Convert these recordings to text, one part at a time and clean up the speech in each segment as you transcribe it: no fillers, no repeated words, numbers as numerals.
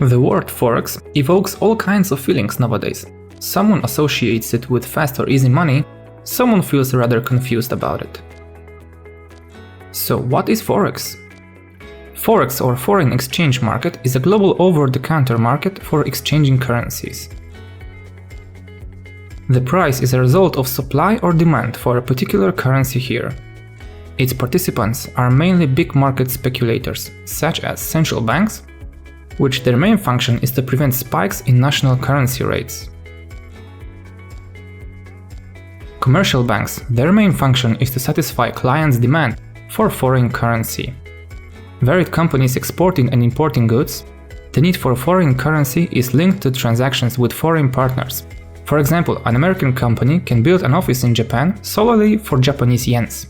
The word Forex evokes all kinds of feelings nowadays. Someone associates it with fast or easy money, someone feels rather confused about it. So what is Forex? Forex, or foreign exchange market, is a global over-the-counter market for exchanging currencies. The price is a result of supply or demand for a particular currency here. Its participants are mainly big market speculators, such as central banks, which their main function is to prevent spikes in national currency rates. Commercial banks, their main function is to satisfy clients' demand for foreign currency. Varied companies exporting and importing goods, the need for foreign currency is linked to transactions with foreign partners. For example, an American company can build an office in Japan solely for Japanese yens.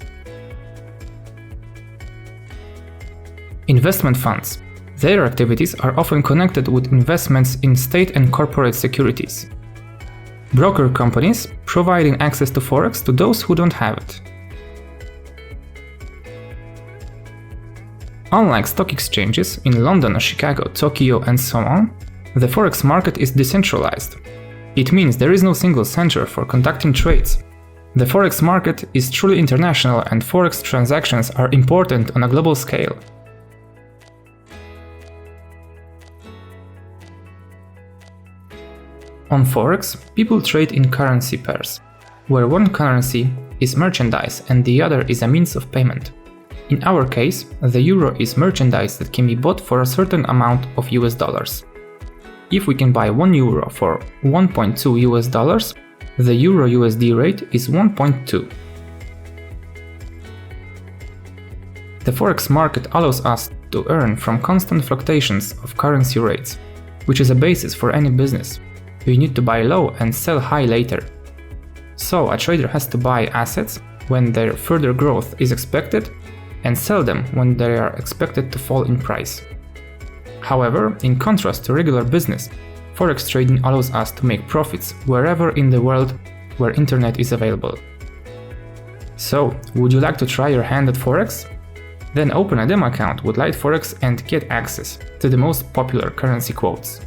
Investment funds. Their activities are often connected with investments in state and corporate securities. Broker companies, providing access to Forex to those who don't have it. Unlike stock exchanges in London, Chicago, Tokyo, and so on, the Forex market is decentralized. It means there is no single center for conducting trades. The Forex market is truly international, and Forex transactions are important on a global scale. On Forex, people trade in currency pairs, where one currency is merchandise and the other is a means of payment. In our case, the euro is merchandise that can be bought for a certain amount of US dollars. If we can buy 1 euro for 1.2 US dollars, the euro USD rate is 1.2. The Forex market allows us to earn from constant fluctuations of currency rates, which is a basis for any business. You need to buy low and sell high later. So a trader has to buy assets when their further growth is expected and sell them when they are expected to fall in price. However, in contrast to regular business, Forex trading allows us to make profits wherever in the world where internet is available. So, would you like to try your hand at Forex? Then open a demo account with Liteforex and get access to the most popular currency quotes.